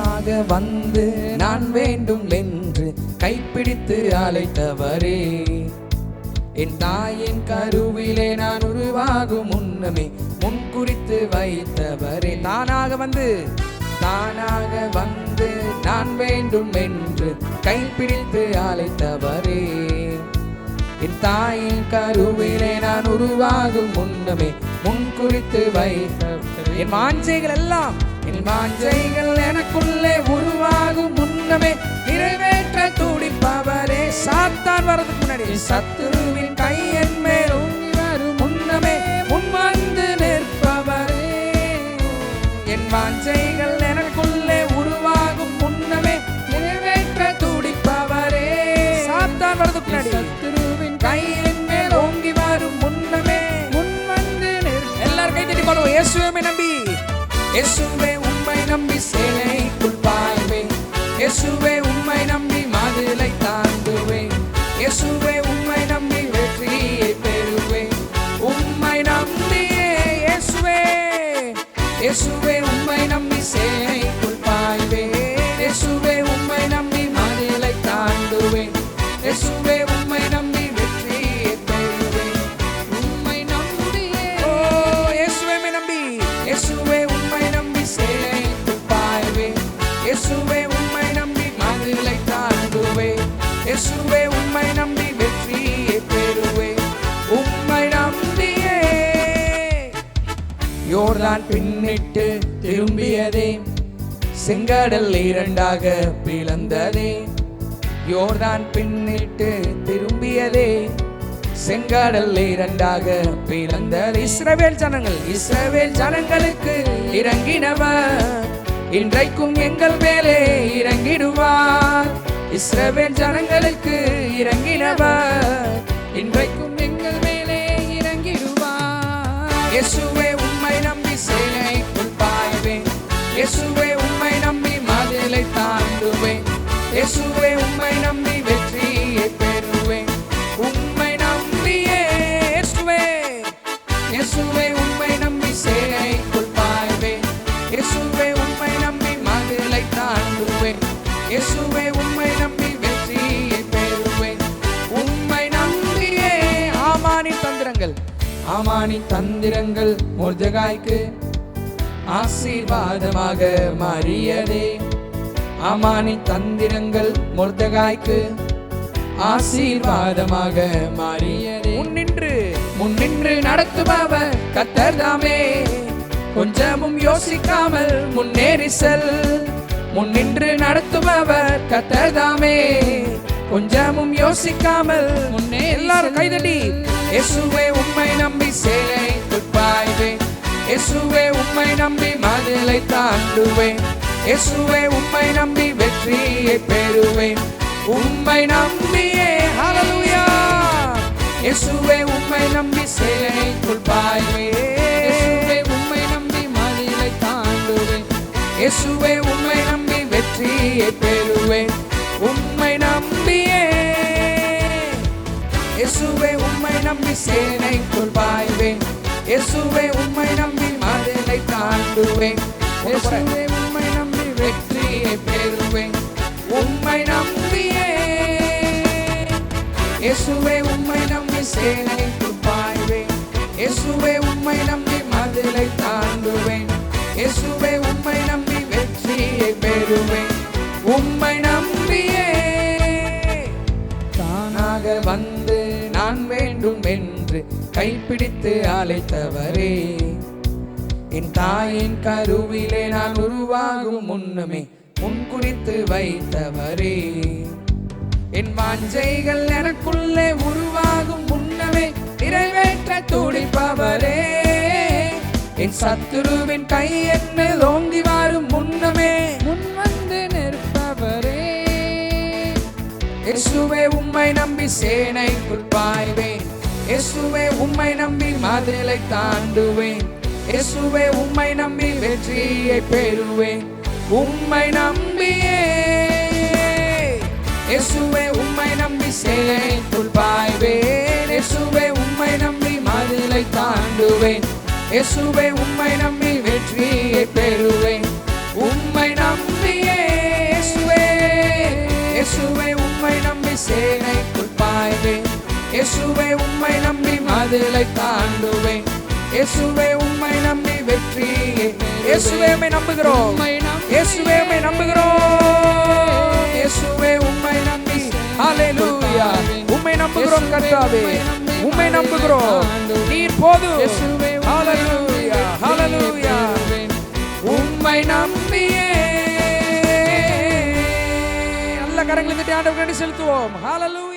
தானாக வந்து நான் வேண்டும் என்று கைப்பிடித்து அழைத்தவரே, என் தாயின் கருவிலே நான் உருவாகும் முன்னமே முன்குறித்து வைத்தவரே. தானாக வந்து நான் வேண்டும் என்று கைப்பிடித்து அழைத்தவரே, என் தாயின் கருவிலே நான் உருவாகும் முன்னமே முன்குறித்து வைத்தவரே. என் வாஞ்சைகள் எனக்குள்ளே உருவாகும் முன்னமே நிறைவேற்ற துடிப்பவரே. சாத்தான் வரதுக்கு முன்னாடி சத்துருவின் கை என் மேல் ஓங்கி வரும் முன்னமே முன் வந்து நிற்பவரே. என் வாஞ்சைகள் எனக்குள்ளே உருவாகும் முன்னமே நிறைவேற்ற துடிப்பவரே. சாத்தான் வரதுக்கு முன்னாடி சத்துருவின் கை என் மேல் ஓங்கி வரும் முன்னமே முன் வந்து எல்லாரும் கை தட்டி பாடுவோம். இயேசுவை நம்பி, இயேசுவே உம்மை நம்பி சேனைக்குள் பாய்வேன், இயேசுவே உம்மை நம்பி மதிலை தாண்டுவேன், இயேசுவே உம்மை நம்பி வெற்றியை பெறுவேன். உம்மை நம்பியே இயேசுவே, இயேசுவே உம்மை நம்பி சேனைக்குள் பாய்வேன், இயேசுவே உம்மை நம்பி மதிலை தாண்டுவேன், இயேசுவே உம்மை நம்பி வெற்றியை பெறுவேன். உம்மை நம்பியே இயேசுவே நம்பி, இயேசுவே உம்மை நம்பி சேனைக்குள் பாய்வேன், இயேசுவே உம்மை நம்பி மதிலை தாண்டுவேன், இயேசுவே உம்மை நம்பி வெற்றியை பெறுவேன். உம்மை நம்பியே. யோர்தான் பின்னிட்டு திரும்பியதே, செங்கடல் இரண்டாக பிளந்ததே. யோர்தான் பின்னிட்டு திரும்பியதே, செங்கடல் இரண்டாக பிளந்தது. இஸ்ரவேல் ஜனங்களுக்கு இறங்கினவர் இன்றைக்கும் எங்கள் மேலே இறங்கிடுவார். இஸ்ரவேல் ஜனங்களுக்கு இறங்கினவர் இன்றைக்கும் எங்கள் மேலே இறங்கிடுவார். இயேசுவே உம்மை நம்பி சேனைக்குள் பாய்வேன், இயேசுவே உம்மை நம்பி மதிலை தாண்டுவேன், இயேசுவே உம்மை நம்பி வெற்றியை பெறுவேன். உம்மை நம்பியே இயேசுவே, இயேசுவே உம்மை நம்பி சேனைக்குள் பாய்வேன், இயேசுவே உம்மை நம்பி மதிலை தாண்டுவேன், இயேசுவே உம்மை நம்பி வெற்றியை பெறுவேன். உம்மை நம்பியே. ஆமானின் தந்திரங்கள் மொர்தெகாய்க்கு ஆசீர்வாதமாக மாறியதே. ஆமானின் தந்திரங்கள் மொர்தெகாய்க்கு ஆசீர்வாதமாக மாறியதே. முன்னின்று நடத்துபவர் கர்த்தர் தாமே, கொஞ்சமும் யோசிக்காமல் முன்னேறி செல். முன்னின்று நடத்துபவர் கர்த்தர் தாமே, கொஞ்சமும் யோசிக்காமல் முன்னே. எல்லாரும் கைதட்டி. இயேசுவே உம்மை நம்பி சேனைக்குள் பாய்வேன், இயேசுவே உம்மை நம்பி மதிலை தாண்டுவேன், இயேசுவே உம்மை நம்பி வெற்றியை பெறுவேன். உம்மை நம்பியே. ஹல்லேலூயா. இயேசுவே உம்மை நம்பி சேனைக்குள் பாய்வேன், இயேசுவே உம்மை நம்பி மதிலை தாண்டுவேன், இயேசுவே உம்மை நம்பி வெற்றியை பெறுவேன். உம்மை நம்பியே. இயேசுவே உம்மை நம்பி சேனைக்குள் பாய்வேன், இயேசுவே உம்மை நம்பி மதிலை தாண்டுவேன், இயேசுவே உம்மை நம்பி வெற்றியை பெறுவேன். உம்மை நம்பியே. இயேசுவே உம்மை நம்பி சேனைக்குள் பாய்வேன், இயேசுவே உம்மை நம்பி மதிலை தாண்டுவேன், இயேசுவே உம்மை நம்பி வெற்றியை பெறுவேன். உம்மை நம்பியே. தானாக வந்து நான் வேண்டும் என்று கைப்பிடித்து அழைத்தவரே, என் தாயின் கருவிலே நான் உருவாகும் முன்னமே முன்குறித்து வைத்தவரே, என் வாஞ்சைகள் எனக்குள்ளே உருவாகும் முன்னமே நிறைவேற்ற துடிப்பவரே, என் சத்துருவின் கை என் மேல் ஓங்கி வரும் முன்னமே முன் வந்து நிற்பவரே. இயேசுவே உம்மை நம்பி சேனைக்குள் பாய்வேன், இயேசுவே உம்மை நம்பி மதிலை தாண்டுவேன், இயேசுவே உம்மை நம்பி வெற்றியை பெறுவேன். உம்மை நம்பியே. இயேசுவே உம்மை நம்பி சேனைக்குள் பாய்வேன், இயேசுவே உம்மை நம்பி மதிலை தாண்டுவேன், இயேசுவே உம்மை நம்பி வெற்றியை பெறுவேன். உம்மை நம்பியே. மதிலை தாண்டுவேன். இயேசுவே உம்மை நம்பி வெற்றியே. இயேசுவே உம்மை நம்புகிறோம். இயேசுவே உம்மை நம்புகிறோம். இயேசுவே உம்மை நம்பி ஹல்லேலூயா உம்மை நம்புகிறோம் கர்த்தாவே. உம்மை நம்புகிறோம். நீர் போதும். ஹல்லேலூயா ஹல்லேலூயா உம்மை நம்பியே. நல்ல கரங்களை தட்டி ஆண்டவருக்கு நன்றி செலுத்துவோம். ஹல்லேலூயா.